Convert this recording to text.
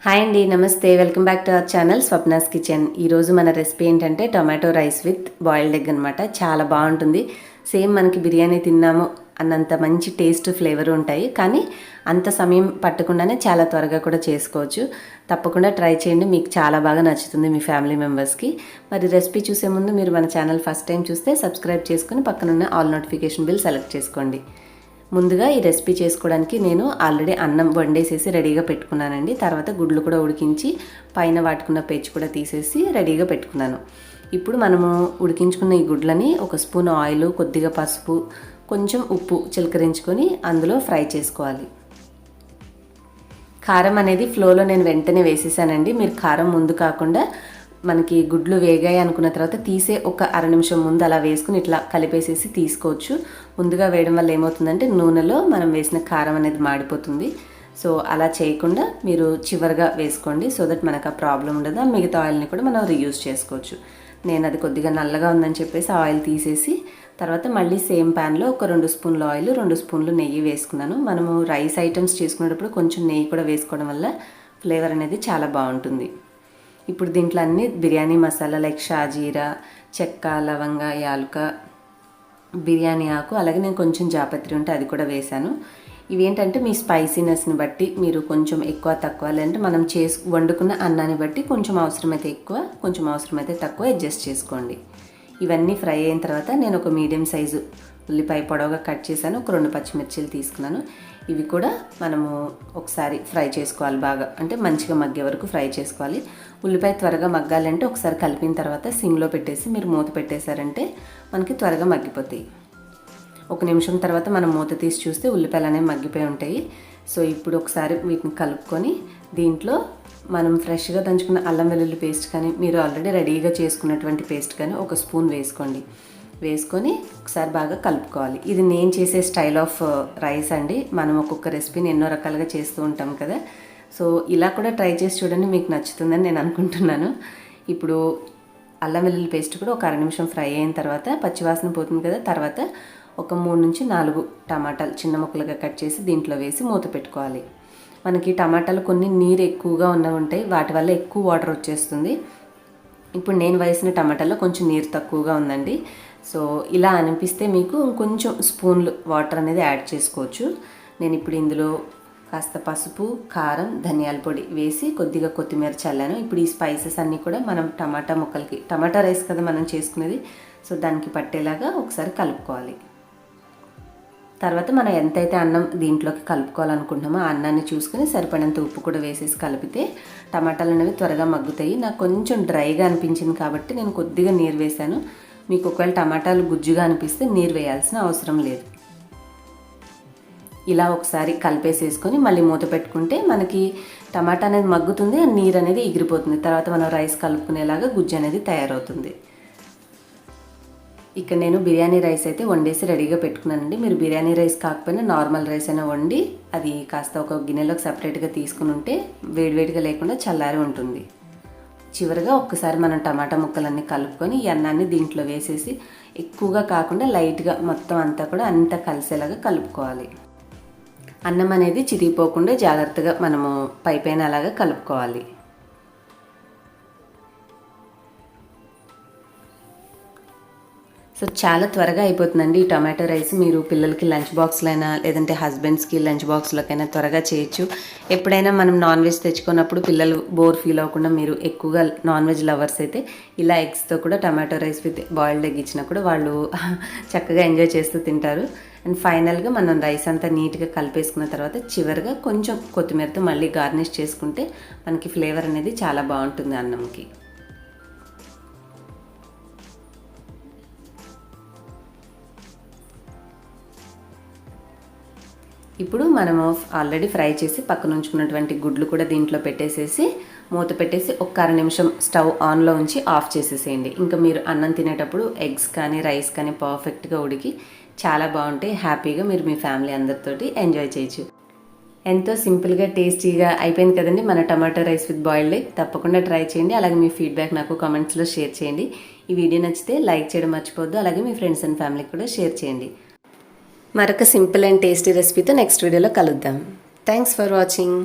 Hi అండి, నమస్తే. Welcome back to our channel Swapna's kitchen. ఈరోజు మన రెసిపీ ఏంటంటే tomato rice with boiled egg అనమాట. చాలా బాగుంటుంది. సేమ్ మనకి బిర్యానీ తిన్నాము అన్నంత మంచి టేస్ట్ ఫ్లేవర్ ఉంటాయి, కానీ అంత సమయం పట్టకుండానే చాలా త్వరగా కూడా చేసుకోవచ్చు. తప్పకుండా ట్రై చేయండి, మీకు చాలా బాగా నచ్చుతుంది మీ ఫ్యామిలీ మెంబర్స్కి. మరి రెసిపీ చూసే ముందు మీరు మన ఛానల్ ఫస్ట్ టైం చూస్తే సబ్స్క్రైబ్ చేసుకుని పక్కనున్న ఆల్ నోటిఫికేషన్ బిల్ సెలెక్ట్ చేసుకోండి. ముందుగా ఈ రెసిపీ చేసుకోవడానికి నేను ఆల్రెడీ అన్నం వండేసేసి రెడీగా పెట్టుకున్నానండి. తర్వాత గుడ్లు కూడా ఉడికించి పైన వాటుకున్న పెచ్చు కూడా తీసేసి రెడీగా పెట్టుకున్నాను. ఇప్పుడు మనము ఉడికించుకున్న ఈ గుడ్లని ఒక స్పూన్ ఆయిల్, కొద్దిగా పసుపు, కొంచెం ఉప్పు చిలకరించుకొని అందులో ఫ్రై చేసుకోవాలి. కారం అనేది ఫ్లోలో నేను వెంటనే వేసేసానండి. మీరు కారం ముందు కాకుండా మనకి గుడ్లు వేగాయి అనుకున్న తర్వాత తీసే ఒక అర నిమిషం ముందు అలా వేసుకుని ఇట్లా కలిపేసేసి తీసుకోవచ్చు. ముందుగా వేయడం వల్ల ఏమవుతుందంటే నూనెలో మనం వేసిన కారం అనేది మాడిపోతుంది. సో అలా చేయకుండా మీరు చివరిగా వేసుకోండి, సో దట్ మనకు ఆ ప్రాబ్లం ఉండదు. మిగతా ఆయిల్ని కూడా మనం రీయూజ్ చేసుకోవచ్చు. నేను అది కొద్దిగా నల్లగా ఉందని చెప్పేసి ఆయిల్ తీసేసి తర్వాత మళ్ళీ సేమ్ ప్యాన్లో ఒక 2 స్పూన్లు ఆయిల్, 2 స్పూన్లు నెయ్యి వేసుకున్నాను. మనము రైస్ ఐటమ్స్ చేసుకునేటప్పుడు కొంచెం నెయ్యి కూడా వేసుకోవడం వల్ల ఫ్లేవర్ అనేది చాలా బాగుంటుంది. ఇప్పుడు దీంట్లో అన్ని బిర్యానీ మసాలా లైక్ షాజీరా, చెక్క, లవంగ, యాలుక, బిర్యానీ ఆకు, అలాగే నేను కొంచెం జాపత్రి ఉంటే అది కూడా వేశాను. ఇవేంటంటే మీ స్పైసీనెస్ని బట్టి మీరు కొంచెం ఎక్కువ తక్కువ, లేదంటే మనం వండుకున్న అన్నాన్ని బట్టి కొంచెం అవసరమైతే ఎక్కువ, కొంచెం అవసరమైతే తక్కువ అడ్జస్ట్ చేసుకోండి. ఇవన్నీ ఫ్రై అయిన తర్వాత నేను ఒక మీడియం సైజు ఉల్లిపాయ పొడవుగా కట్ చేశాను. ఒక 2 పచ్చిమిర్చీలు తీసుకున్నాను. ఇవి కూడా మనము ఒకసారి ఫ్రై చేసుకోవాలి బాగా, అంటే మంచిగా మగ్గే వరకు ఫ్రై చేసుకోవాలి. ఉల్లిపాయ త్వరగా మగ్గాలంటే ఒకసారి కలిపిన తర్వాత సిమ్లో పెట్టేసి మీరు మూత పెట్టేశారంటే మనకి త్వరగా మగ్గిపోతాయి. 1 నిమిషం తర్వాత మనం మూత తీసి చూస్తే ఉల్లిపాయలు అనేవి మగ్గిపోయి ఉంటాయి. సో ఇప్పుడు ఒకసారి వీటిని కలుపుకొని దీంట్లో మనం ఫ్రెష్గా దంచుకున్న అల్లం వెల్లుల్లి పేస్ట్ కానీ, మీరు ఆల్రెడీ రెడీగా చేసుకున్నటువంటి పేస్ట్ కానీ ఒక స్పూన్ వేసుకోండి. వేసుకొని ఒకసారి బాగా కలుపుకోవాలి. ఇది నేను చేసే స్టైల్ ఆఫ్ రైస్ అండి. మనం ఒక్కొక్క రెసిపీని ఎన్నో రకాలుగా చేస్తూ ఉంటాం కదా. సో ఇలా కూడా ట్రై చేసి చూడండి, మీకు నచ్చుతుందని నేను అనుకుంటున్నాను. ఇప్పుడు అల్లం వెల్లుల్లి పేస్ట్ కూడా ఒక 1/2 నిమిషం ఫ్రై అయిన తర్వాత పచ్చివాసన పోతుంది కదా, తర్వాత ఒక 3 నుంచి 4 టమాటాలు చిన్న ముక్కలుగా కట్ చేసి దీంట్లో వేసి మూత పెట్టుకోవాలి. మనకి టమాటాలు కొన్ని నీరు ఎక్కువగా ఉన్నవి ఉంటాయి, వాటి వల్ల ఎక్కువ వాటర్ వచ్చేస్తుంది. ఇప్పుడు నేను వేసిన టమాటాలో కొంచెం నీరు తక్కువగా ఉందండి. సో ఇలా అనిపిస్తే మీకు ఇంకొంచెం స్పూన్లు వాటర్ అనేది యాడ్ చేసుకోవచ్చు. నేను ఇప్పుడు ఇందులో కాస్త పసుపు, కారం, ధనియాల పొడి వేసి కొద్దిగా కొత్తిమీర చల్లాను. ఇప్పుడు ఈ స్పైసెస్ అన్నీ కూడా మనం టమాటా ముక్కలకి, టమాటా రైస్ కదా మనం చేసుకునేది, సో దానికి పట్టేలాగా ఒకసారి కలుపుకోవాలి. తర్వాత మనం ఎంతైతే అన్నం దీంట్లోకి కలుపుకోవాలనుకుంటున్నామో ఆ అన్నాన్ని చూసుకుని సరిపడినంత ఉప్పు కూడా వేసేసి కలిపితే టమాటాలు అనేవి త్వరగా మగ్గుతాయి. నాకు కొంచెం డ్రైగా అనిపించింది కాబట్టి నేను కొద్దిగా నీరు వేశాను. మీకు ఒకవేళ టమాటాలు గుజ్జుగా అనిపిస్తే నీరు వేయాల్సిన అవసరం లేదు. ఇలా ఒకసారి కలిపేసేసుకొని మళ్ళీ మూత పెట్టుకుంటే మనకి టమాటా అనేది మగ్గుతుంది, నీరు అనేది ఎగిరిపోతుంది. తర్వాత మనం రైస్ కలుపుకునేలాగా గుజ్జు అనేది తయారవుతుంది. ఇక్కడ నేను బిర్యానీ రైస్ అయితే వండేసి రెడీగా పెట్టుకున్నానండి. మీరు బిర్యానీ రైస్ కాకపోయినా నార్మల్ రైస్ అయినా వండి అది కాస్త ఒక గిన్నెలోకి సపరేట్గా తీసుకుని ఉంటే వేడివేడిగా లేకుండా చల్లారి ఉంటుంది. చివరిగా ఒక్కసారి మనం టమాటా ముక్కలన్నీ కలుపుకొని ఈ అన్నాన్ని దీంట్లో వేసేసి ఎక్కువగా కాకుండా లైట్గా మొత్తం అంతా కూడా అంతా కలిసేలాగా కలుపుకోవాలి. అన్నం అనేది చిరిగిపోకుండా జాగ్రత్తగా మనము పైపైన అలాగా కలుపుకోవాలి. సో చాలా త్వరగా అయిపోతుందండి ఈ టొమాటో రైస్. మీరు పిల్లలకి లంచ్ బాక్స్లో అయినా, లేదంటే హస్బెండ్స్కి లంచ్ బాక్స్లోకైనా త్వరగా చేయొచ్చు. ఎప్పుడైనా మనం నాన్ వెజ్ తెచ్చుకున్నప్పుడు పిల్లలు బోర్ ఫీల్ అవ్వకుండా, మీరు ఎక్కువగా నాన్ వెజ్ లవర్స్ అయితే ఇలా ఎగ్స్తో కూడా tomato rice with boiled egg ఇచ్చినా కూడా వాళ్ళు చక్కగా ఎంజాయ్ చేస్తూ తింటారు. అండ్ ఫైనల్గా మనం రైస్ అంతా నీట్గా కలిపేసుకున్న తర్వాత చివరిగా కొంచెం కొత్తిమీరతో మళ్ళీ గార్నిష్ చేసుకుంటే మనకి ఫ్లేవర్ అనేది చాలా బాగుంటుంది అన్నంకి. ఇప్పుడు మనము ఆల్రెడీ ఫ్రై చేసి పక్కన ఉంచుకున్నటువంటి గుడ్లు కూడా దీంట్లో పెట్టేసేసి మూత పెట్టేసి ఒక 1/2 నిమిషం స్టవ్ ఆన్లో ఉంచి ఆఫ్ చేసేసేయండి. ఇంకా మీరు అన్నం తినేటప్పుడు ఎగ్స్ కానీ రైస్ కానీ పర్ఫెక్ట్గా ఉడికి చాలా బాగుంటాయి. హ్యాపీగా మీరు మీ ఫ్యామిలీ అందరితోటి ఎంజాయ్ చేయొచ్చు. ఎంతో సింపుల్గా టేస్టీగా అయిపోయింది కదండి మన tomato rice with boiled egg. తప్పకుండా ట్రై చేయండి. అలాగే మీ ఫీడ్బ్యాక్ నాకు కామెంట్స్లో షేర్ చేయండి. ఈ వీడియో నచ్చితే లైక్ చేయడం మర్చిపోవద్దు. అలాగే మీ ఫ్రెండ్స్ అండ్ ఫ్యామిలీకి కూడా షేర్ చేయండి. మరొక సింపుల్ అండ్ టేస్టీ రెసిపీతో నెక్స్ట్ వీడియోలో కలుద్దాం. Thanks for watching.